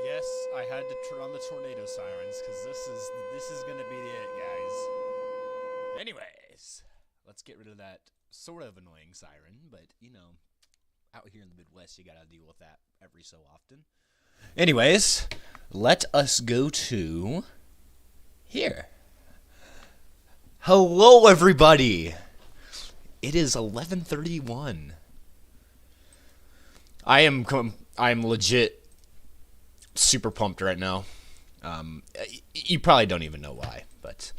Yes, I had to turn on the tornado sirens because this is gonna be it, guys. Anyways, let's get rid of that sort of annoying siren, but out here in the Midwest, you gotta deal with that every so often. Anyways, let us go to here. Hello, everybody. It is 11:31. I'm legit super pumped right now. You probably don't even know why, but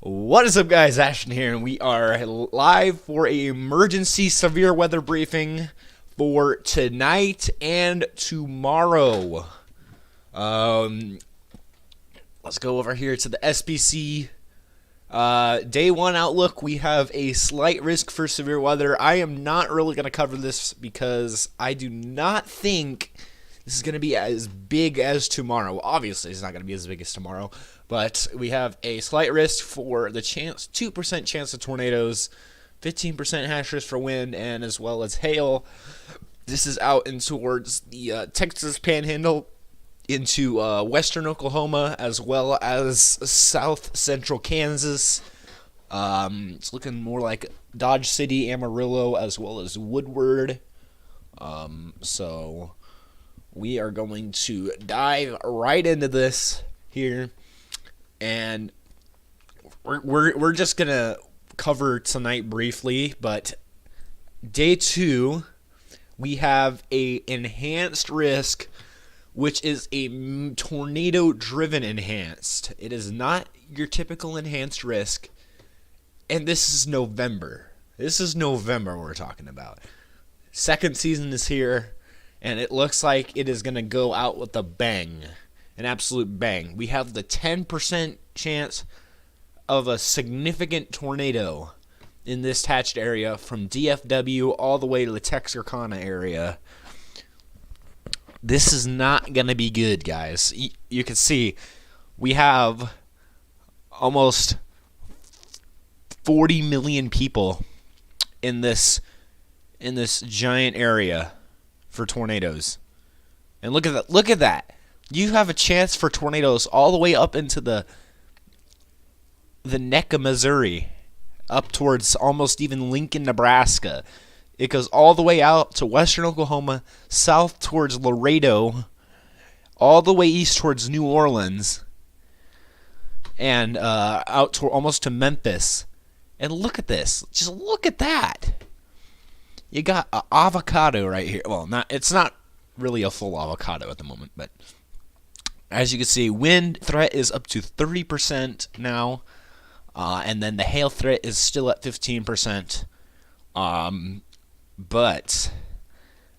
what is up, guys? Ashton here, and we are live for a emergency severe weather briefing for tonight and tomorrow. Let's go over here to the SBC day one outlook. We have a slight risk for severe weather. I am not really going to cover this because I do not think this is going to be as big as tomorrow. Obviously, it's not going to be as big as tomorrow, but we have a slight risk for the 2% chance of tornadoes, 15% hash risk for wind, and as well as hail. This is out and towards the Texas Panhandle, into western Oklahoma, as well as south central Kansas. It's looking more like Dodge City, Amarillo, as well as Woodward. So we are going to dive right into this here, and we're just gonna cover tonight briefly. But day two, we have a enhanced risk, which is a tornado-driven enhanced. It is not your typical enhanced risk, and this is November. This is November we're talking about. Second season is here, and it looks like it is going to go out with a bang, an absolute bang. We have the 10% chance of a significant tornado in this hatched area from DFW all the way to the Texarkana area. This is not going to be good, guys. You can see we have almost 40 million people in this giant area for tornadoes. And look at that. Look at that. You have a chance for tornadoes all the way up into the neck of Missouri, up towards almost even Lincoln, Nebraska. It goes all the way out to western Oklahoma, south towards Laredo, all the way east towards New Orleans. and out to almost to Memphis. And look at this. Just look at that. You got an avocado right here. Well, it's not really a full avocado at the moment, but as you can see, wind threat is up to 30% now, and then the hail threat is still at 15%. But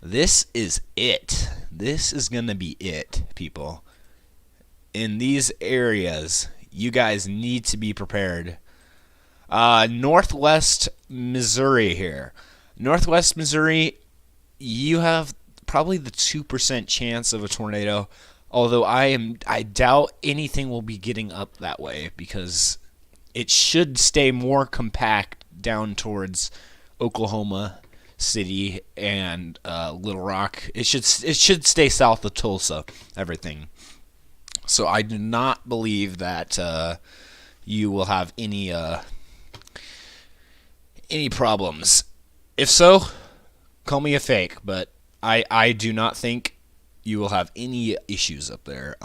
this is it. This is gonna be it, people. In these areas, you guys need to be prepared. Northwest Missouri here. Northwest Missouri, you have probably the 2% chance of a tornado, although I doubt anything will be getting up that way because it should stay more compact down towards Oklahoma City and Little Rock. It should stay south of Tulsa, everything. So I do not believe that you will have any problems. If so, call me a fake, but I do not think you will have any issues up there.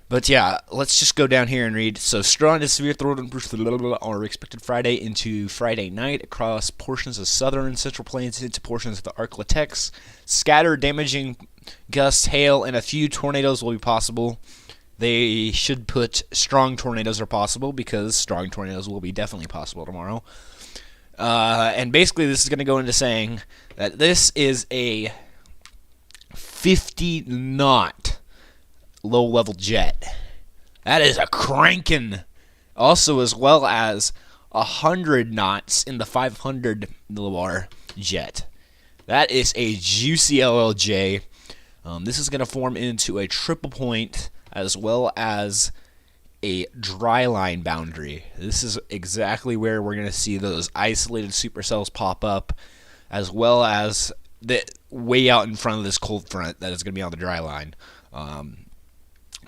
But yeah, let's just go down here and read. So strong to severe throat and burst are expected Friday into Friday night across portions of southern and central plains into portions of the Arklatex. Scattered damaging gusts, hail, and a few tornadoes will be possible. They should put strong tornadoes are possible because strong tornadoes will be definitely possible tomorrow. And basically this is going to go into saying that this is a 50 knot low-level jet. That is a cranking. Also, as well as 100 knots in the 500 millibar jet. That is a juicy LLJ. This is going to form into a triple point as well as a dry line boundary. This is exactly where we're going to see those isolated supercells pop up, as well as the way out in front of this cold front that is going to be on the dry line.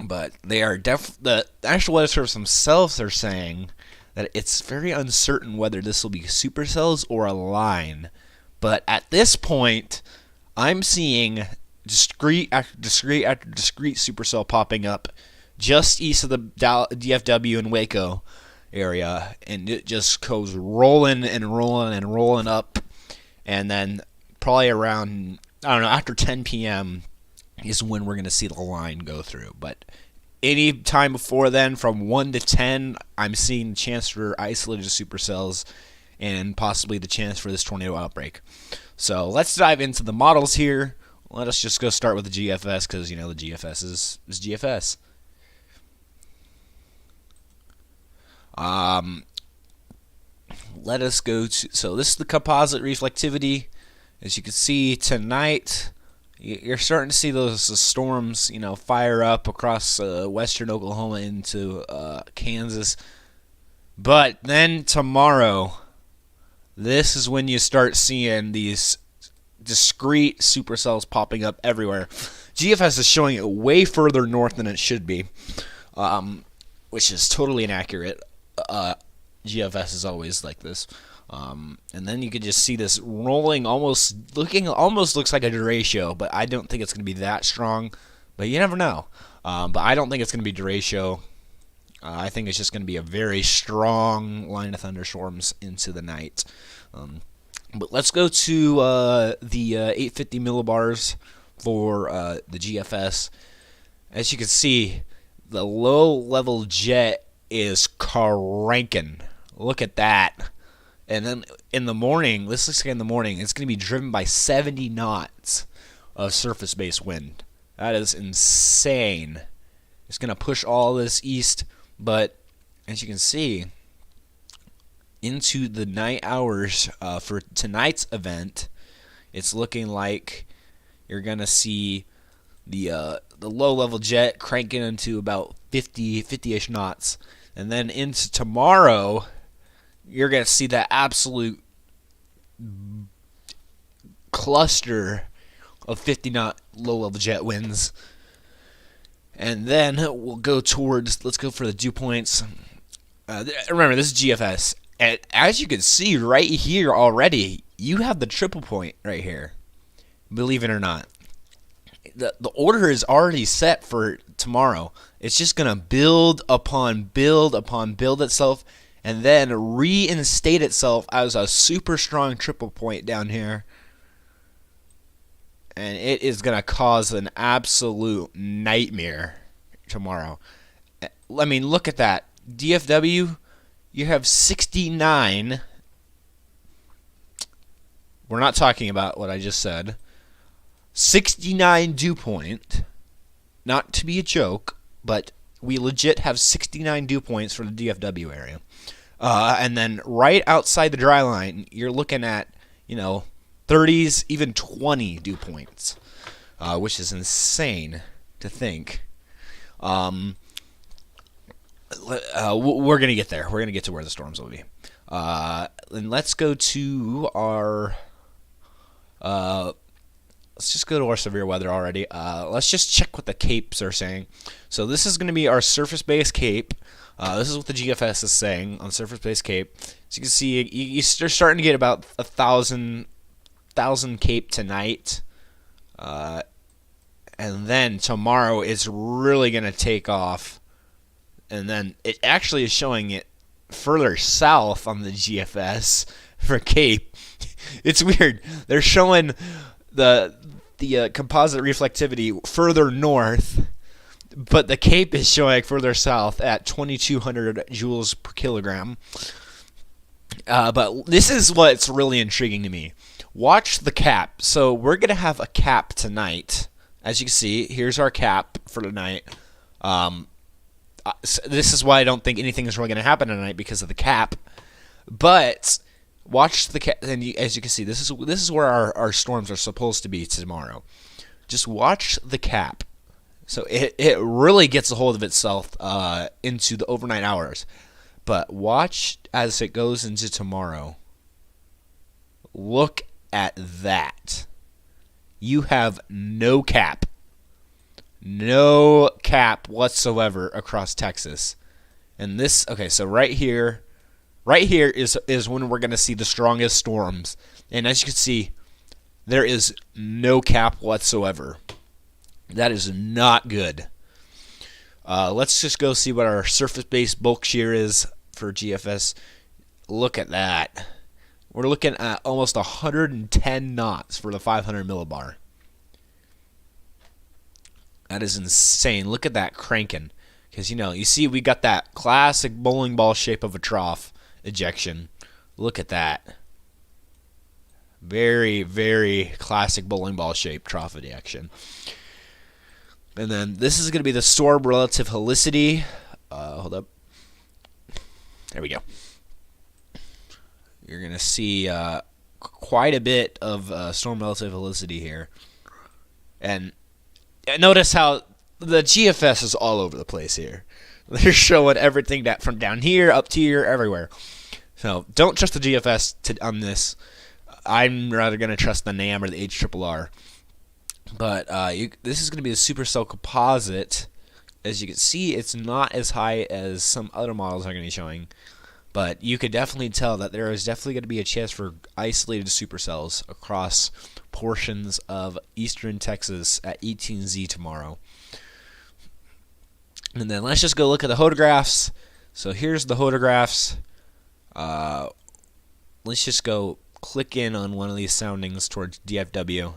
But they are the National Weather Service themselves are saying that it's very uncertain whether this will be supercells or a line. But at this point, I'm seeing discrete after discrete after discrete supercell popping up just east of the DFW and Waco area, and it just goes rolling and rolling and rolling up, and then probably around, I don't know, after 10 p.m. is when we're going to see the line go through. But any time before then, from 1 to 10, I'm seeing chance for isolated supercells and possibly the chance for this tornado outbreak. So let's dive into the models here. Let us just go start with the GFS because, you know, the GFS is GFS. Let us go to, so this is the composite reflectivity. As you can see tonight, you're starting to see those storms, you know, fire up across western Oklahoma into Kansas. But then tomorrow, this is when you start seeing these discrete supercells popping up everywhere. GFS is showing it way further north than it should be, which is totally inaccurate. GFS is always like this. And then you can just see this rolling, almost looks like a derecho, but I don't think it's going to be that strong. But you never know. But I don't think it's going to be derecho. I think it's just going to be a very strong line of thunderstorms into the night. But let's go to the 850 millibars for the GFS. As you can see, the low-level jet is cranking. Look at that. And then in the morning, this looks like in the morning, it's going to be driven by 70 knots of surface-based wind. That is insane. It's going to push all this east, but as you can see, into the night hours for tonight's event, it's looking like you're going to see the low-level jet cranking into about 50-ish knots. And then into tomorrow, you're going to see that absolute cluster of 50-knot low-level jet winds. And then we'll go towards, let's go for the dew points. Remember, this is GFS. And as you can see right here already, you have the triple point right here. Believe it or not. The order is already set for tomorrow. It's just going to build upon build itself and then reinstate itself as a super strong triple point down here. And it is going to cause an absolute nightmare tomorrow. I mean, look at that. DFW, you have 69. We're not talking about what I just said. 69 dew point. Not to be a joke, but we legit have 69 dew points for the DFW area. And then right outside the dry line, you're looking at, 30s, even 20 dew points, which is insane to think. We're going to get there. We're going to get to where the storms will be. And let's go to our... let's just go to our severe weather already. Let's just check what the capes are saying. So this is going to be our surface-based cape. This is what the GFS is saying on surface-based cape. As you can see, you're starting to get about 1,000 cape tonight. And then tomorrow it's really going to take off. And then it actually is showing it further south on the GFS for cape. It's weird. They're showing the composite reflectivity further north, but the cape is showing further south at 2,200 joules per kilogram. But this is what's really intriguing to me. Watch the cap. So we're going to have a cap tonight. As you can see, here's our cap for tonight. This is why I don't think anything is really going to happen tonight, because of the cap. But watch the cap, and as you can see, this is where our storms are supposed to be tomorrow. Just watch the cap. So it really gets a hold of itself into the overnight hours. But watch as it goes into tomorrow. Look at that. You have no cap. No cap whatsoever across Texas. And this, okay, so right here is when we're going to see the strongest storms. And as you can see, there is no cap whatsoever. That is not good. Let's just go see what our surface-based bulk shear is for GFS. Look at that. We're looking at almost 110 knots for the 500 millibar. That is insane. Look at that cranking. Because, you see we got that classic bowling ball shape of a trough ejection. Look at that. Very, very classic bowling ball shape trough ejection. And then this is going to be the storm relative helicity. Hold up. There we go. You're going to see quite a bit of storm relative helicity here. And notice how the GFS is all over the place here. They're showing everything that from down here, up to here, everywhere. So don't trust the GFS on this. I'm rather going to trust the NAM or the HRRR. But this is going to be a supercell composite. As you can see, it's not as high as some other models are going to be showing. But you could definitely tell that there is definitely going to be a chance for isolated supercells across portions of eastern Texas at 18Z tomorrow. And then let's just go look at the photographs. So here's the photographs. Let's just go click in on one of these soundings towards DFW.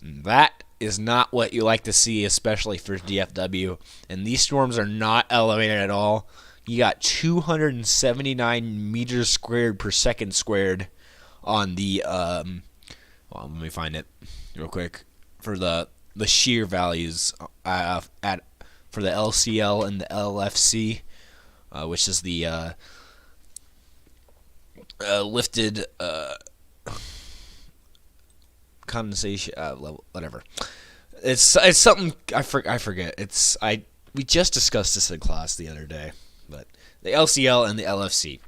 That is not what you like to see, especially for DFW. And these storms are not elevated at all. You got 279 meters squared per second squared on the well, let me find it real quick for the shear values for the LCL and the LFC, which is the lifted condensation level, whatever. It's something I forget. We just discussed this in class the other day. But the LCL and the LFC.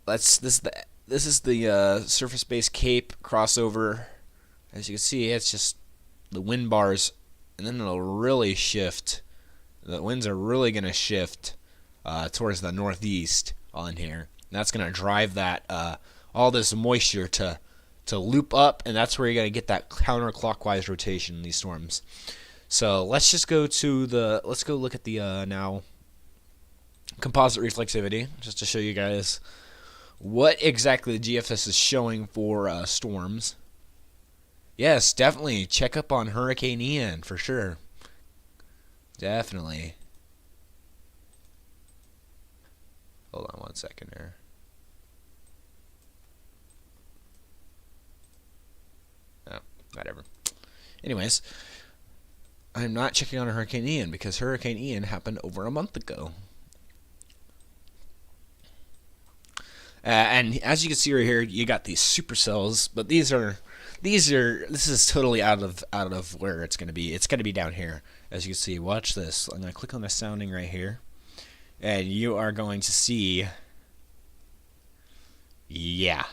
This is the surface-based cape crossover. As you can see, it's just the wind bars, and then it'll really shift. The winds are really going to shift towards the northeast on here. And that's going to drive that all this moisture to loop up, and that's where you're going to get that counterclockwise rotation in these storms. So let's just go to let's go look at the now composite reflexivity, just to show you guys what exactly the GFS is showing for storms. Yes, definitely check up on Hurricane Ian for sure. Definitely. Hold on one second here. Oh, whatever. Anyways, I'm not checking on Hurricane Ian because Hurricane Ian happened over a month ago. And as you can see right here, you got these supercells, but this is totally out of where it's going to be. It's going to be down here. As you can see, watch this. I'm going to click on the sounding right here, and you are going to see, yeah.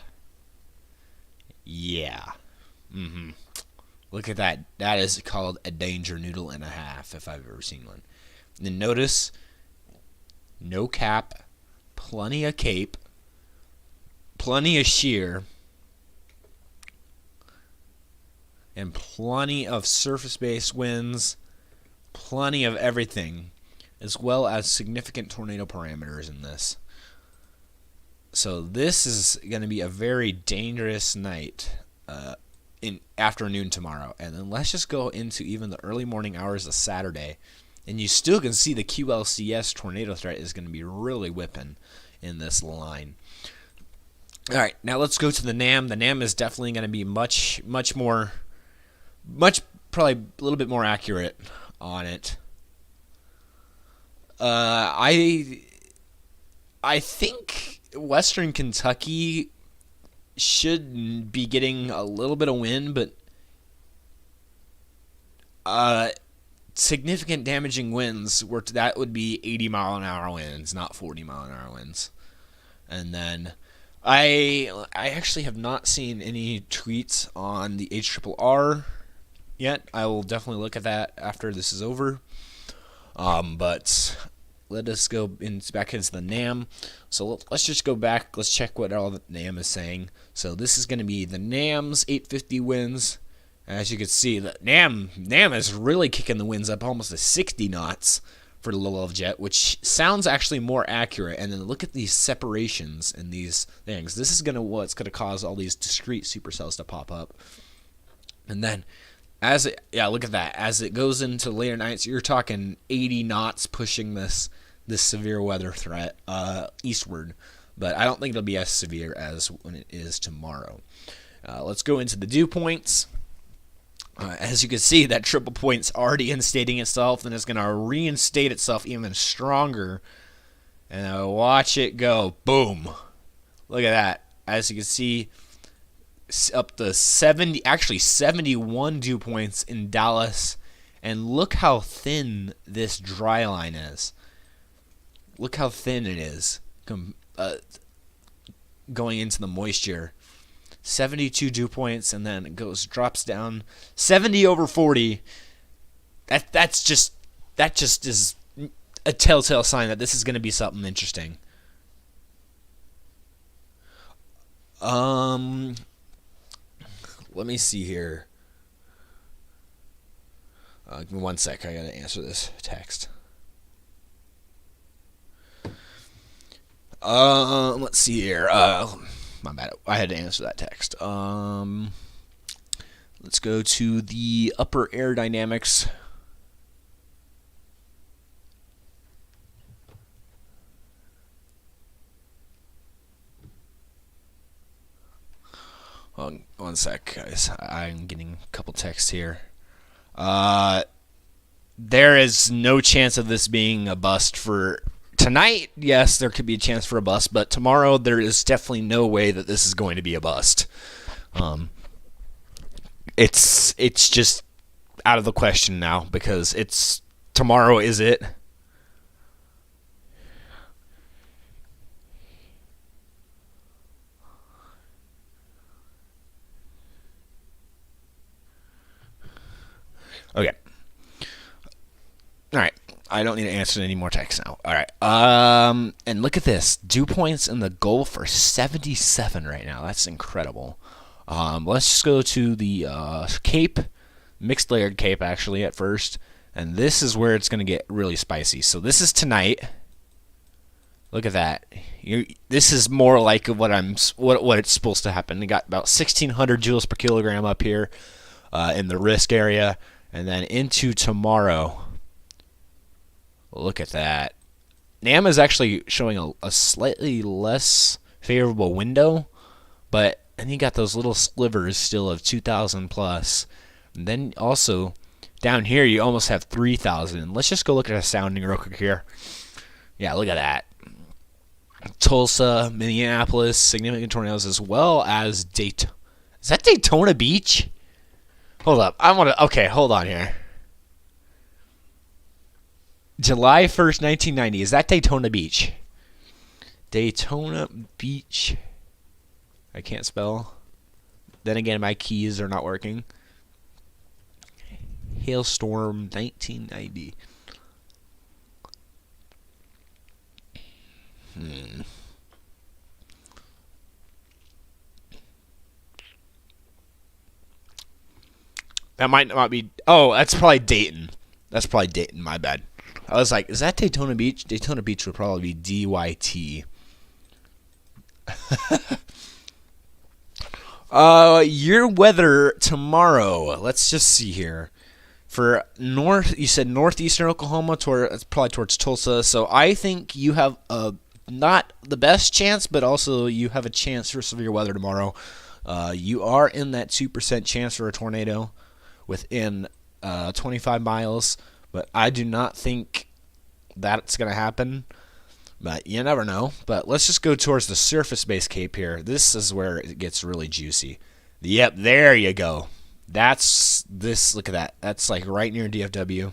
Look at that. That is called a danger noodle and a half, if I've ever seen one. And then notice, no cap, plenty of cape, plenty of shear, and plenty of surface-based winds, plenty of everything, as well as significant tornado parameters in this. So this is going to be a very dangerous night in afternoon tomorrow. And then let's just go into even the early morning hours of Saturday, and you still can see the QLCS tornado threat is going to be really whipping in this line. All right, now let's go to the NAM. The NAM is definitely going to be much probably a little bit more accurate on it. I think Western Kentucky should be getting a little bit of wind, but significant damaging winds that would be 80-mile-an-hour winds, not 40-mile-an-hour winds. And then I actually have not seen any tweets on the HRRR yet. I will definitely look at that after this is over. But let us go back into the NAM. So let's just go back. Let's check what all the NAM is saying. So this is going to be the NAM's 850 winds. As you can see, the NAM is really kicking the winds up almost to 60 knots for the low level jet, which sounds actually more accurate. And then look at these separations and these things. This is what's gonna cause all these discrete supercells to pop up. And then look at that. As it goes into later nights, you're talking 80 knots pushing this severe weather threat eastward. But I don't think it'll be as severe as when it is tomorrow. Let's go into the dew points. As you can see, that triple point's already instating itself, and it's going to reinstate itself even stronger. And watch it go. Boom. Look at that. As you can see, up to 71 dew points in Dallas. And look how thin this dry line is. Look how thin it is going into the moisture. 72 dew points, and then it drops down 70 over 40. That just is a telltale sign that this is going to be something interesting. Let me see here. Give me one sec. I gotta answer this text. Let's see here. My bad. I had to answer that text. Let's go to the upper air dynamics. One sec, guys. I'm getting a couple texts here. There is no chance of this being a bust for tonight. Yes, there could be a chance for a bust, but tomorrow there is definitely no way that this is going to be a bust. It's just out of the question now because tomorrow is it. Okay. All right. I don't need to answer any more texts now. All right. And look at this. Dew points in the Gulf are 77 right now. That's incredible. Let's just go to the Cape, mixed layered cape actually at first, and this is where it's going to get really spicy. So this is tonight. Look at that. This is more like what it's supposed to happen. We got about 1,600 joules per kilogram up here in the risk area, and then into tomorrow. Look at that. NAM is actually showing a slightly less favorable window, but and you got those little slivers still of 2,000 plus. And then also down here you almost have 3,000. Let's just go look at a sounding real quick here. Yeah, look at that. Tulsa, Minneapolis, significant tornadoes, as well as Daytona. Is that Daytona Beach? Hold up. Okay, hold on here. July 1st, 1990. Is that Daytona Beach? Daytona Beach. I can't spell. Then again, my keys are not working. Hailstorm 1990. That might not be. Oh, that's probably Dayton. That's probably Dayton. My bad. I was like, is that Daytona Beach? Daytona Beach would probably be DYT. Your weather tomorrow. Let's just see here. For north, you said northeastern Oklahoma, that's probably towards Tulsa. So I think you have not the best chance, but also you have a chance for severe weather tomorrow. You are in that 2% chance for a tornado within 25 miles, but I do not think that's going to happen. But you never know. But let's just go towards the surface-based cape here. This is where it gets really juicy. Yep, there you go. That's this. Look at that. That's like right near DFW.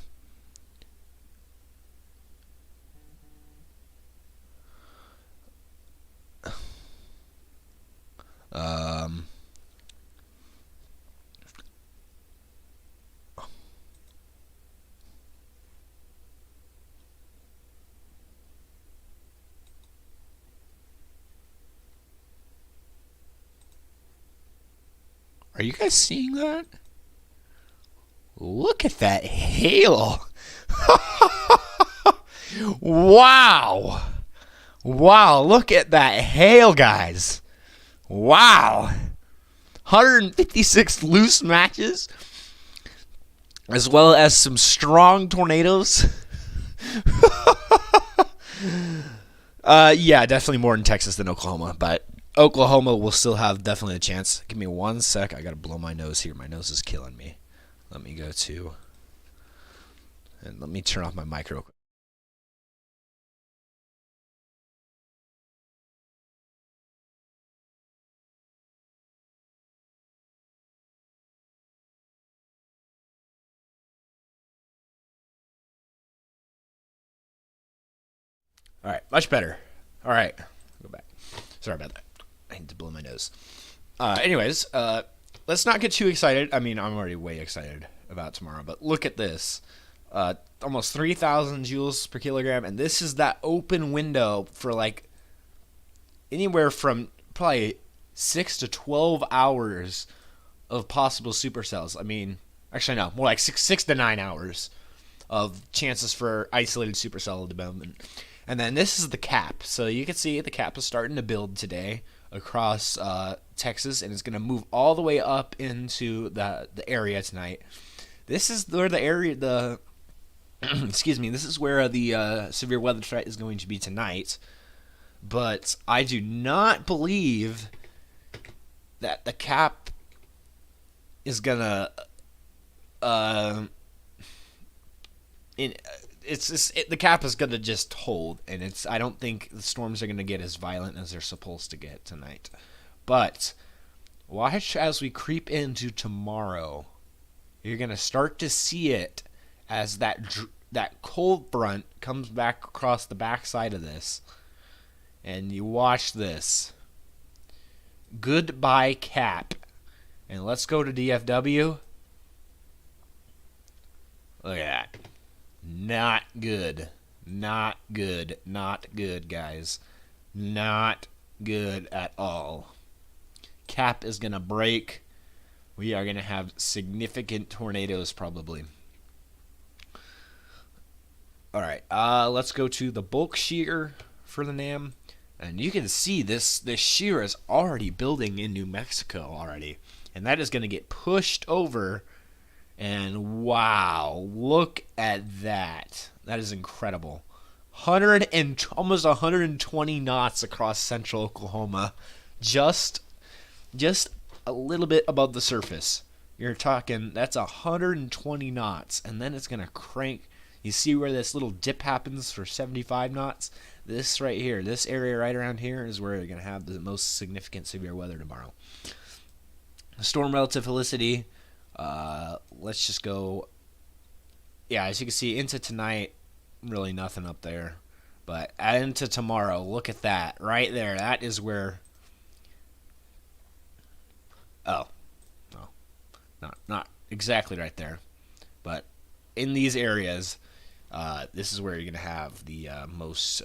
Are you guys seeing that? Look at that hail. Wow. Wow, look at that hail, guys. Wow. 156 loose matches, as well as some strong tornadoes. Yeah, definitely more in Texas than Oklahoma, but Oklahoma will still have definitely a chance. Give me 1 sec. I got to blow my nose here. My nose is killing me. Let me go to, and let me turn off my mic real quick. All right, much better. All right, go back. Sorry about that. I need to blow my nose. Anyways, let's not get too excited. I mean, I'm already way excited about tomorrow, but look at this. Almost 3,000 joules per kilogram, and this is that open window for like anywhere from probably 6 to 12 hours of possible supercells. I mean, actually no, more like six to 9 hours of chances for isolated supercell development. And then this is the cap. So you can see the cap is starting to build today across Texas, and it's going to move all the way up into the area tonight. This is where the area, excuse me, this is where the severe weather threat is going to be tonight. But I do not believe that the cap is going to the cap is gonna just hold, and I don't think the storms are gonna get as violent as they're supposed to get tonight. But watch as we creep into tomorrow. You're gonna start to see it as that cold front comes back across the backside of this, and you watch this. Goodbye cap, and let's go to DFW. Look at that. Not good. Not good. Not good, guys. Not good at all. Cap is going to break We are going to have significant tornadoes probably. All right, let's go to the bulk shear for the NAM. And you can see this shear is already building in New Mexico already. And that is going to get pushed over. And wow, look at that. That is incredible. Almost 120 knots across central Oklahoma. Just a little bit above the surface. You're talking, that's 120 knots. And then it's going to crank. You see where this little dip happens for 75 knots? This right here, this area right around here is where you're going to have the most significant severe weather tomorrow. Storm relative helicity, let's just go, yeah, as you can see, into tonight, really nothing up there. But into tomorrow, look at that, right there. That is where, oh, no, not exactly right there. But in these areas, this is where you're going to have the most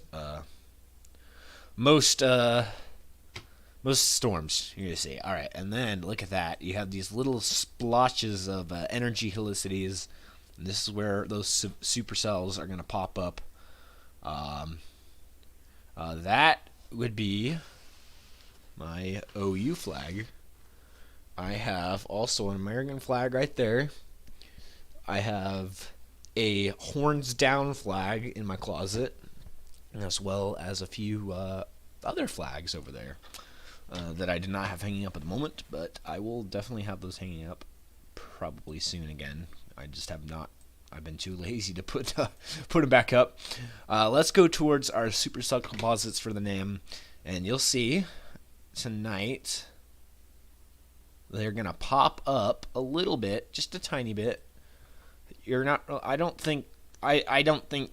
storms you're going to see. All right, and then look at that. You have these little splotches of energy helicities. And this is where those supercells are going to pop up. That would be my OU flag. I have also an American flag right there. I have a horns down flag in my closet, as well as a few other flags over there that I did not have hanging up at the moment, but I will definitely have those hanging up probably soon again. I just have not. I've been too lazy to put them back up. Let's go towards our supercell composites for the NAM, and you'll see tonight they're gonna pop up a little bit, just a tiny bit. I don't think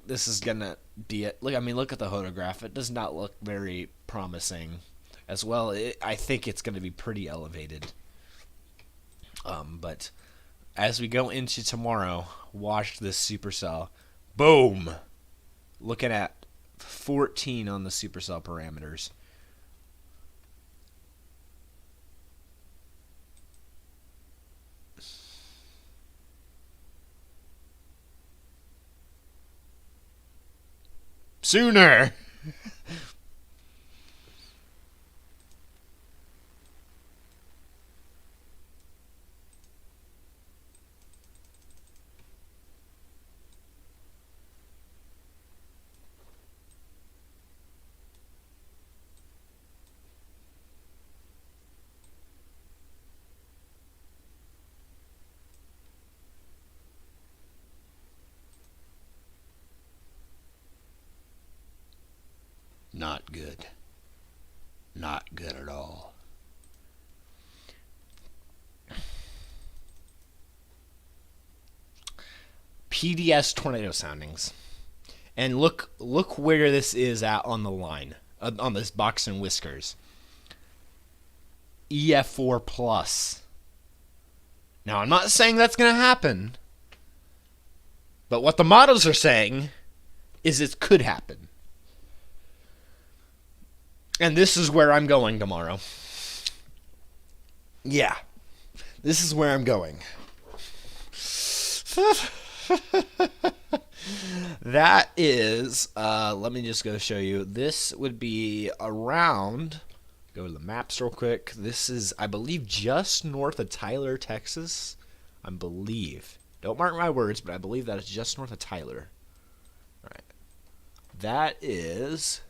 this is gonna be it. Look at the photograph. It does not look very promising. As well, I think it's gonna be pretty elevated. But as we go into tomorrow, watch this supercell. Boom! Looking at 14 on the supercell parameters. Sooner! Not good. Not good at all. PDS tornado soundings. And look where this is at on the line. On this box and whiskers. EF4 plus. Now, I'm not saying that's going to happen. But what the models are saying is it could happen. And this is where I'm going tomorrow. Yeah. This is where I'm going. That is, let me just go show you. This would be around, go to the maps real quick. This is, I believe, just north of Tyler, Texas. I believe. Don't mark my words, but I believe that is just north of Tyler. All right. That is...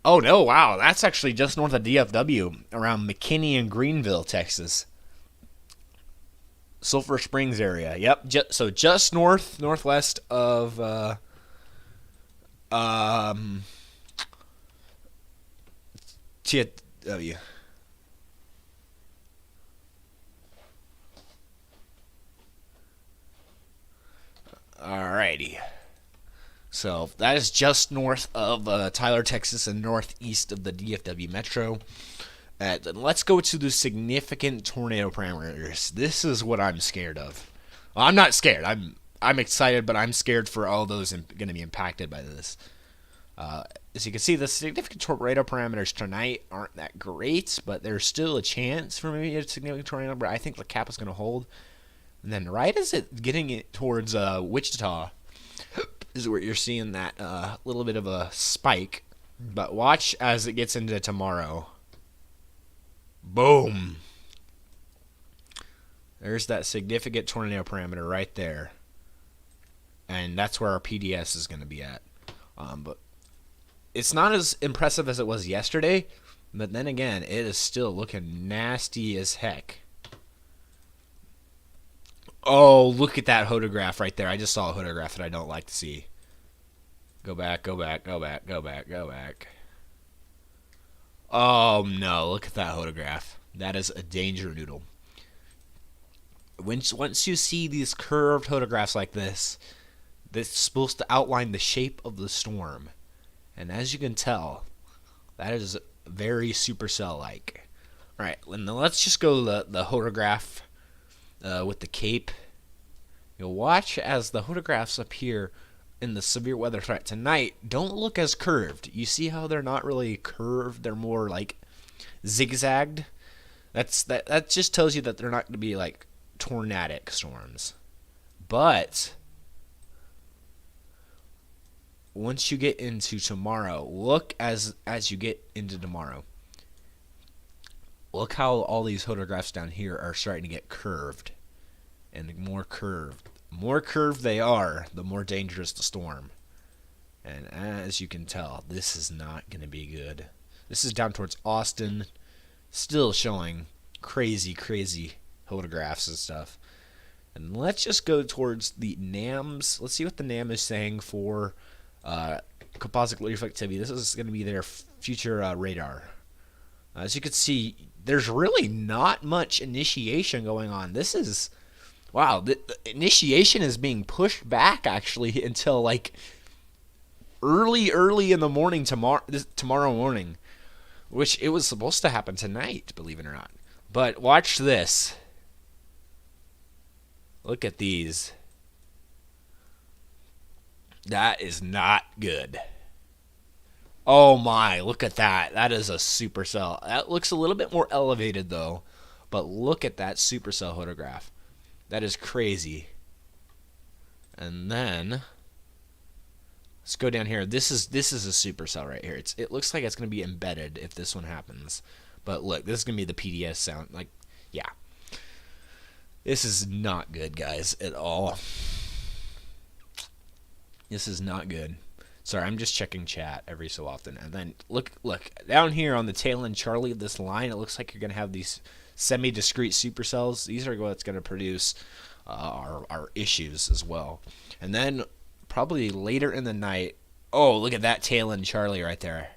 Oh, no, wow. That's actually just north of DFW, around McKinney and Greenville, Texas. Sulphur Springs area. Yep. So just northwest of TW. Alrighty. So that is just north of Tyler, Texas, and northeast of the DFW metro. Then let's go to the significant tornado parameters. This is what I'm scared of. Well, I'm not scared. I'm excited, but I'm scared for all those going to be impacted by this. As you can see, the significant tornado parameters tonight aren't that great, but there's still a chance for maybe a significant tornado. But I think the cap is going to hold. And then right as it getting it towards Wichita is where you're seeing that little bit of a spike. But watch as it gets into tomorrow. Boom. There's that significant tornado parameter right there. And that's where our PDS is going to be at. But it's not as impressive as it was yesterday. But then again, it is still looking nasty as heck. Oh, look at that photograph right there. I just saw a photograph that I don't like to see. Go back, go back, go back, go back, go back. Oh, no. Look at that photograph. That is a danger noodle. Once you see these curved photographs like this, this is supposed to outline the shape of the storm. And as you can tell, that is very supercell-like. All right, now let's just go to the photograph with the cape. You'll watch as the photographs appear in the severe weather threat tonight don't look as curved. You see how they're not really curved, they're more like zigzagged. That just tells you that they're not going to be like tornadic storms. But once you get into tomorrow, look as you get into tomorrow. Look how all these photographs down here are starting to get curved and more curved. More curved they are, the more dangerous the storm. And as you can tell, this is not going to be good. This is down towards Austin, still showing crazy, crazy photographs and stuff. And let's just go towards the NAMs. Let's see what the NAM is saying for composite reflectivity. This is going to be their future radar. As you can see, there's really not much initiation going on. This is... Wow, the initiation is being pushed back actually until like early in the morning tomorrow morning, which it was supposed to happen tonight, believe it or not. But watch this. Look at these. That is not good. Oh my, look at that. That is a supercell. That looks a little bit more elevated though, but look at that supercell photograph. That is crazy. And then let's go down here. This is a supercell right here. It looks like it's going to be embedded if this one happens. But look, this is going to be the PDS sound. Like, yeah. This is not good, guys, at all. This is not good. Sorry, I'm just checking chat every so often. And then look down here on the tail end Charlie of this line, it looks like you're going to have these semi-discrete supercells. These are what's going to produce our issues as well. And then probably later in the night, oh, look at that tail end Charlie right there.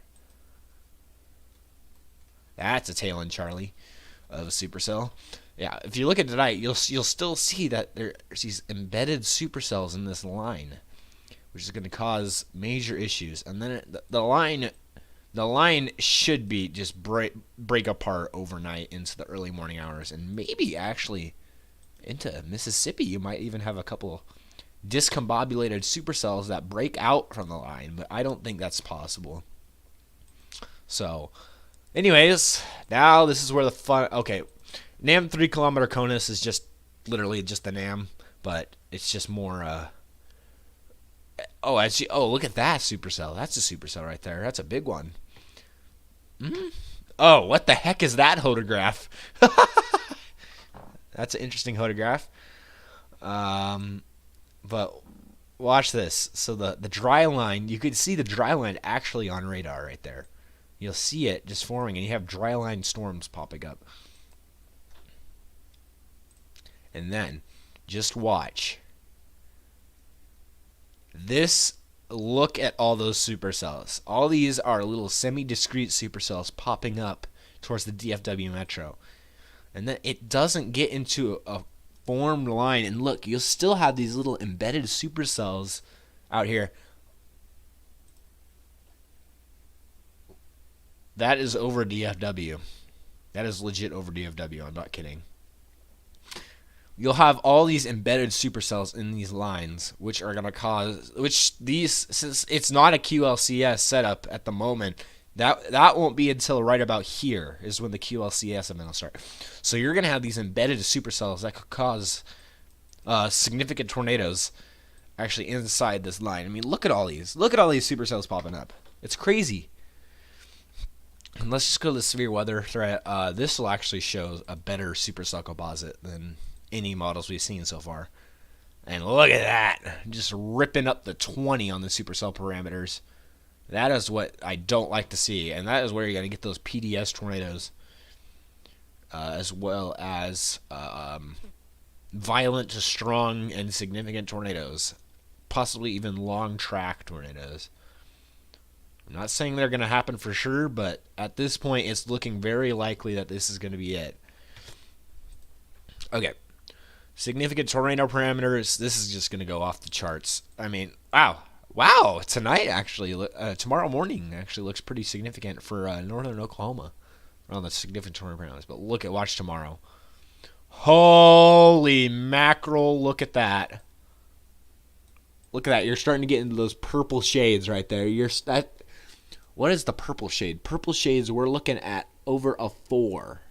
That's a tail end Charlie of a supercell. Yeah, if you look at tonight, you'll still see that there's these embedded supercells in this line, which is going to cause major issues. And then the line should be just break apart overnight into the early morning hours, and maybe actually into Mississippi. You might even have a couple discombobulated supercells that break out from the line, but I don't think that's possible. So, anyways, now this is where the fun... Okay, NAM 3-kilometer CONUS is just literally just the NAM, but it's just more... Oh, look at that supercell. That's a supercell right there. That's a big one. Oh, what the heck is that photograph? That's an interesting photograph. But watch this. So the dry line, you could see the dry line actually on radar right there. You'll see it just forming, and you have dry line storms popping up. And then, just watch. Look at all those supercells. All these are little semi-discrete supercells popping up towards the DFW metro. And then it doesn't get into a formed line. And look, you'll still have these little embedded supercells out here. That is over DFW. That is legit over DFW. I'm not kidding. you'll have all these embedded supercells in these lines, which are going to cause, since it's not a QLCS setup at the moment, that won't be until right about here is when the QLCS event will start. So you're going to have these embedded supercells that could cause significant tornadoes actually inside this line. I mean, look at all these. Look at all these supercells popping up. It's crazy. And let's just go to the severe weather threat. This will actually show a better supercell composite than any models we've seen so far. And look at that. Just ripping up the 20 on the supercell parameters. That is what I don't like to see. And that is where you're going to get those PDS tornadoes. As well as violent, strong, and significant tornadoes. Possibly even long track tornadoes. I'm not saying they're going to happen for sure, but at this point, it's looking very likely that this is going to be it. Okay. Significant tornado parameters. This is just going to go off the charts. I mean, wow. Tonight, actually, tomorrow morning, actually looks pretty significant for northern Oklahoma around the significant tornado parameters. But watch tomorrow. Holy mackerel! Look at that. Look at that. You're starting to get into those purple shades right there. What is the purple shade? Purple shades, we're looking at over a 4.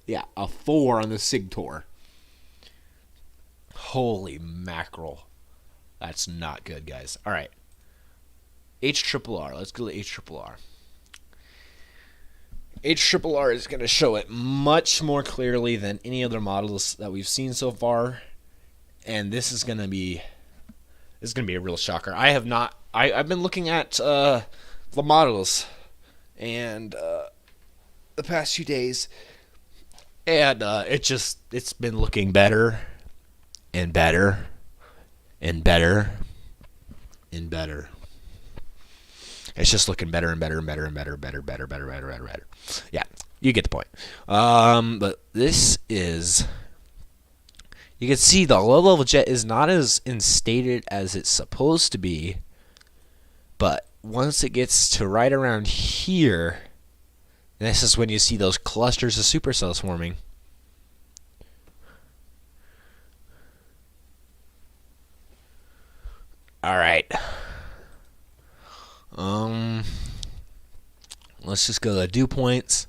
Yeah, a 4 on the SIGTOR. Holy mackerel. That's not good, guys. All right. HRRR. Let's go to HRRR. HRRR is going to show it much more clearly than any other models that we've seen so far. And this is going to be a real shocker. I've been looking at the models and the past few days, and it's been looking better and better and better and better. It's just looking better and better and better and better. Yeah, you get the point. But this is, you can see the low-level jet is not as instated as it's supposed to be, but once it gets to right around here, this is when you see those clusters of supercells forming. All right. Let's just go to dew points.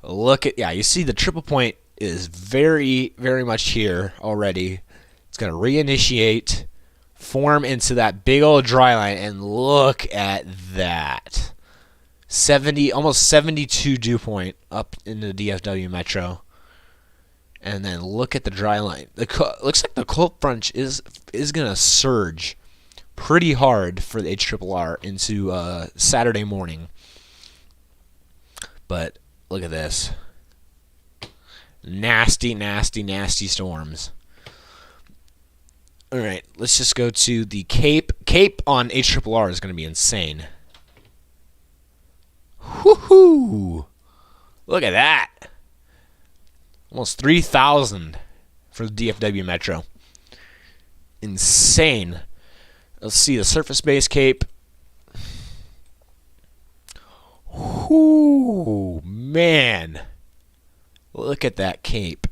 Look at, you see the triple point is very, very much here already. It's going to reinitiate, form into that big old dry line, and look at that. Almost 72 dew point up into the DFW Metro. And then look at the dry line. Looks like the cold front is going to surge pretty hard for the HRRR into Saturday morning. But look at this. Nasty, nasty, nasty storms. All right, let's just go to the Cape. Cape on HRRR is going to be insane. Woohoo! Look at that. Almost 3,000 for the DFW Metro. Insane. Let's see the surface-based Cape. Whoo, man. Look at that Cape.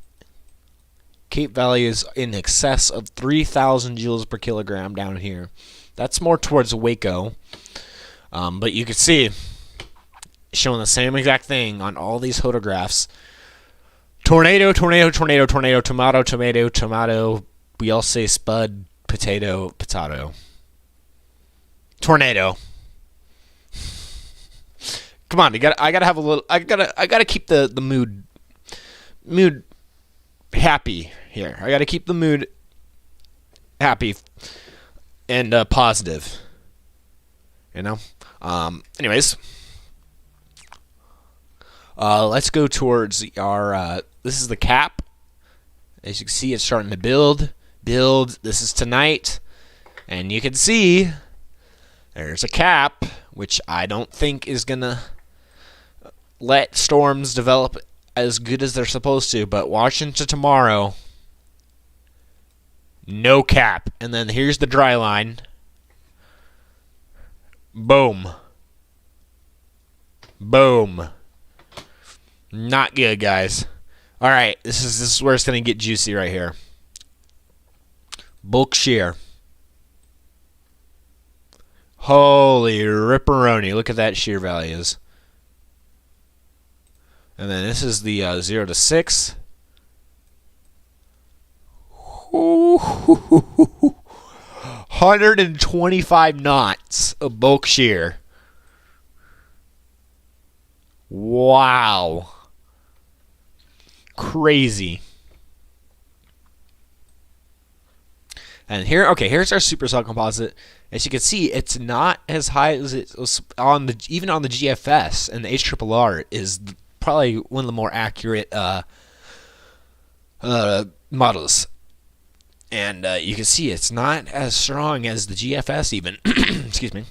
Cape value is in excess of 3,000 joules per kilogram down here. That's more towards Waco. But you can see, showing the same exact thing on all these photographs. Tornado, tornado, tornado, tornado, tomato, tomato, tomato. We all say spud, potato, potato. Tornado. Come on, I gotta have a little. I gotta keep the mood happy here. I gotta keep the mood happy and positive. You know. Anyways, let's go towards our. This is the cap. As you can see, it's starting to build. This is tonight, and you can see there's a cap, which I don't think is gonna let storms develop as good as they're supposed to. But watch into tomorrow. No cap, and then here's the dry line. Boom. Boom. Not good, guys. All right, this is where it's going to get juicy right here. Bulk shear. Holy ripperoni. Look at that shear values. And then this is the 0 to 6. 125 knots of bulk shear. Wow. Crazy. And here, okay, here's our supercell composite. As you can see, it's not as high as it was on the even on the GFS, and the HRRR is probably one of the more accurate models. And you can see it's not as strong as the GFS even. Excuse me.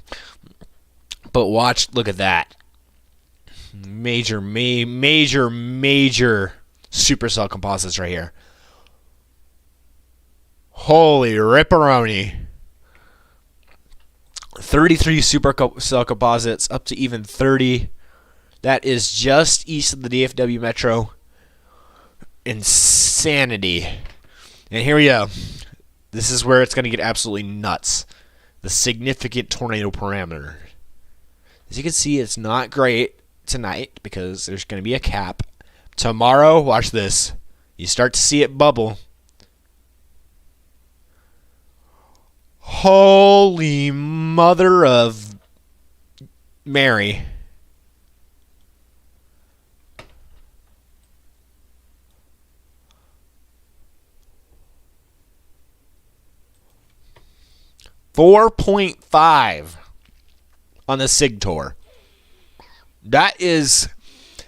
But watch, look at that. Major supercell composites right here. Holy ripperoni. 33 supercell composites up to even 30. That is just east of the DFW Metro. Insanity. And here we go. This is where it's going to get absolutely nuts. The significant tornado parameter. As you can see, it's not great tonight because there's going to be a cap. Tomorrow, watch this. You start to see it bubble. Holy mother of Mary. .5 on the SIG tour. That is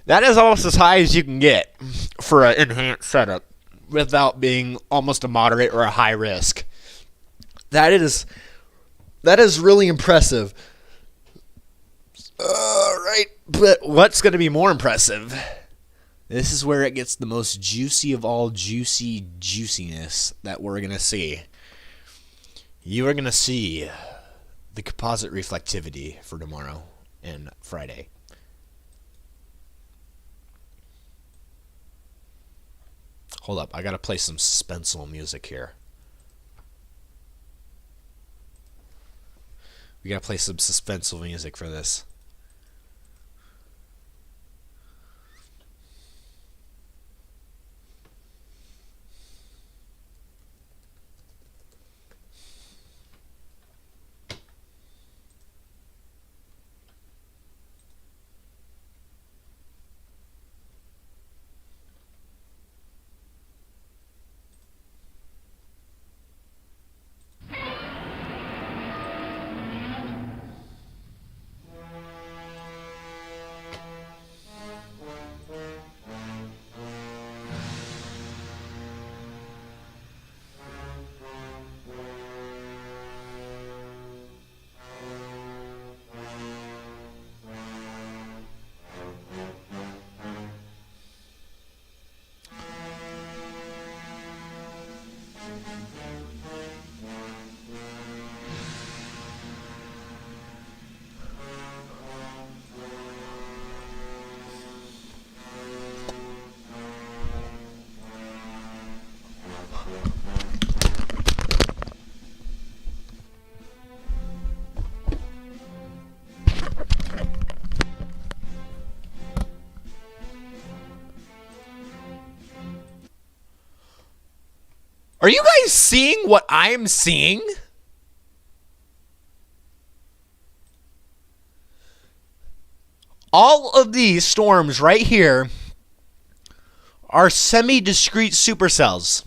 almost as high as you can get for an enhanced setup without being almost a moderate or a high risk. That is really impressive. Right, but what's going to be more impressive? This is where it gets the most juicy of all juiciness that we're going to see. You are going to see the composite reflectivity for tomorrow and Friday. Hold up, I got to play some suspenseful music here. We got to play some suspenseful music for this. Are you guys seeing what I'm seeing? All of these storms right here are semi-discrete supercells.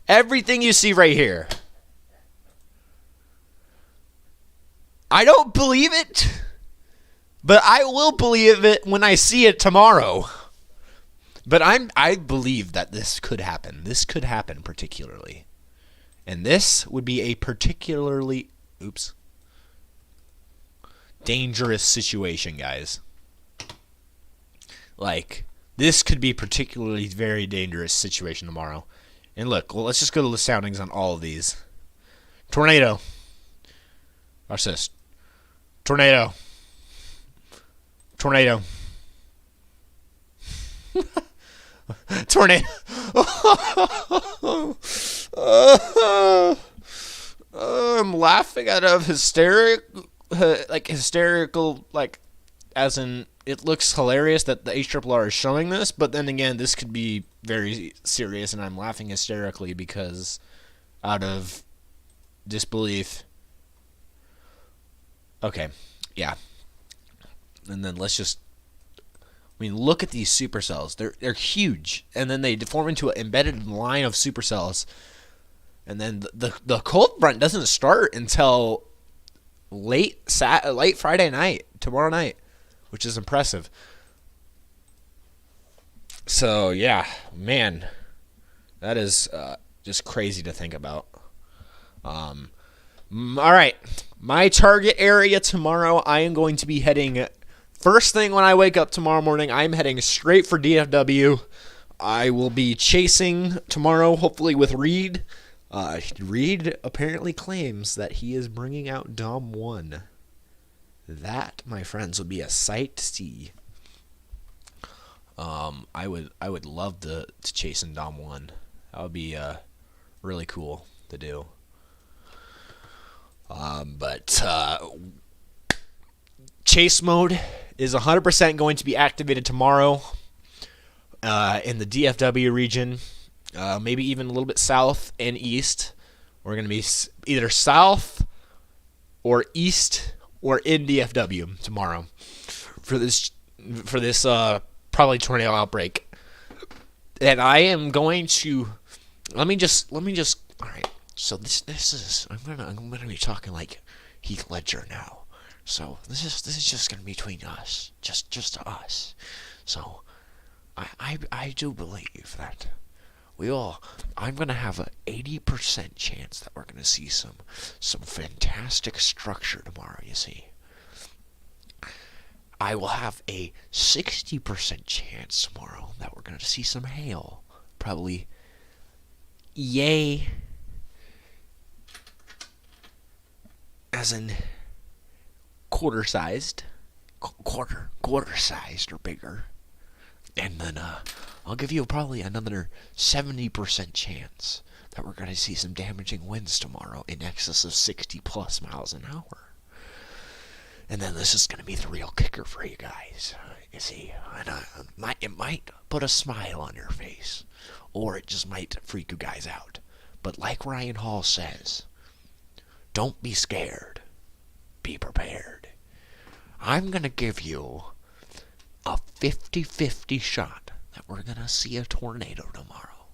Everything you see right here. I don't believe it, but I will believe it when I see it tomorrow. But I believe that this could happen. This could happen particularly. And this would be a particularly dangerous situation, guys. Like, this could be particularly very dangerous situation tomorrow. And look, well, let's just go to the soundings on all of these. Tornado. Watch this. Tornado. Tornado. Tornado. I'm laughing out of hysterical, like, as in, it looks hilarious that the HRRR is showing this, but then again, this could be very serious, and I'm laughing hysterically because out of disbelief. Okay, yeah. And then look at these supercells. They're huge, and then they deform into an embedded line of supercells. And then the cold front doesn't start until late Friday night, tomorrow night, which is impressive. So yeah, man, that is just crazy to think about. All right, my target area tomorrow. I am going to be heading first thing when I wake up tomorrow morning. I'm heading straight for DFW. I will be chasing tomorrow, hopefully with Reed. Reed apparently claims that he is bringing out Dom 1. That, my friends, would be a sight to see. I would love to chase in Dom 1. That would be really cool to do. But chase mode is 100% going to be activated tomorrow in the DFW region. Maybe even a little bit south and east. We're going to be either south or east or in DFW tomorrow for this probably tornado outbreak. And I am going to let me just all right. So this is I'm gonna be talking like Heath Ledger now. So this is just gonna be between us, just us. So I do believe that I'm going to have an 80% chance that we're going to see some fantastic structure tomorrow, you see. I will have a 60% chance tomorrow that we're going to see some hail. Probably, yay, as in quarter-sized or bigger. And then I'll give you probably another 70% chance that we're going to see some damaging winds tomorrow in excess of 60+ miles an hour. And then this is going to be the real kicker for you guys. You see, and it might put a smile on your face, or it just might freak you guys out. But like Ryan Hall says, don't be scared. Be prepared. I'm going to give you a 50-50 shot that we're going to see a tornado tomorrow.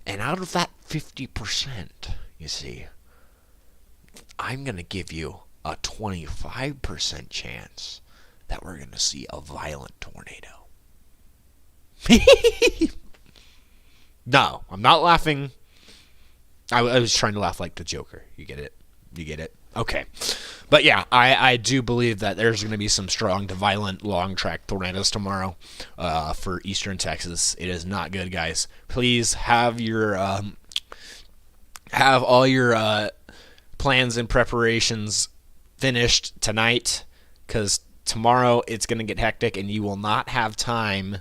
And out of that 50%, you see, I'm going to give you a 25% chance that we're going to see a violent tornado. No, I'm not laughing. I was trying to laugh like the Joker. You get it? You get it? Okay. But yeah, I do believe that there's going to be some strong to violent long track tornadoes tomorrow for eastern Texas. It is not good, guys. Please have all your plans and preparations finished tonight, because tomorrow it's going to get hectic and you will not have time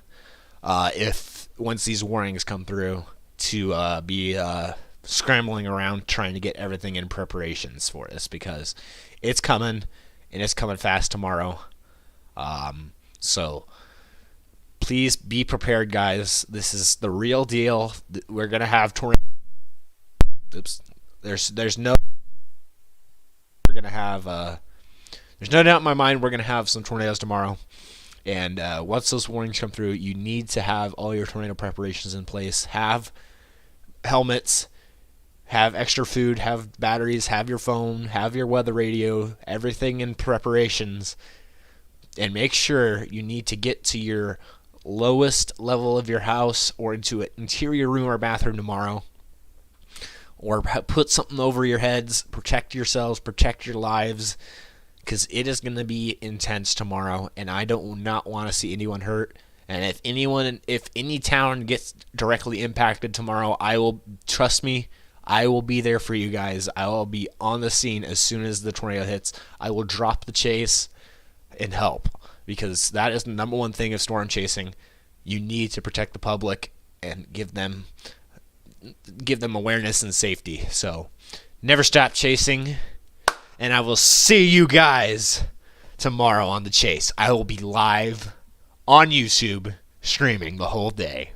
once these warnings come through to be scrambling around trying to get everything in preparations for this, because it's coming, and it's coming fast tomorrow. So please be prepared, guys. This is the real deal. We're gonna have tornadoes. Oops. There's no doubt in my mind we're gonna have some tornadoes tomorrow. And once those warnings come through, you need to have all your tornado preparations in place. Have helmets, have extra food, have batteries, have your phone, have your weather radio, everything in preparations. And make sure you need to get to your lowest level of your house or into an interior room or bathroom tomorrow. Or put something over your heads. Protect yourselves, protect your lives, because it is going to be intense tomorrow, and I do not want to see anyone hurt. And if any town gets directly impacted tomorrow, trust me, I will be there for you guys. I will be on the scene as soon as the tornado hits. I will drop the chase and help, because that is the number one thing of storm chasing. You need to protect the public and give them awareness and safety. So never stop chasing, and I will see you guys tomorrow on The Chase. I will be live on YouTube streaming the whole day.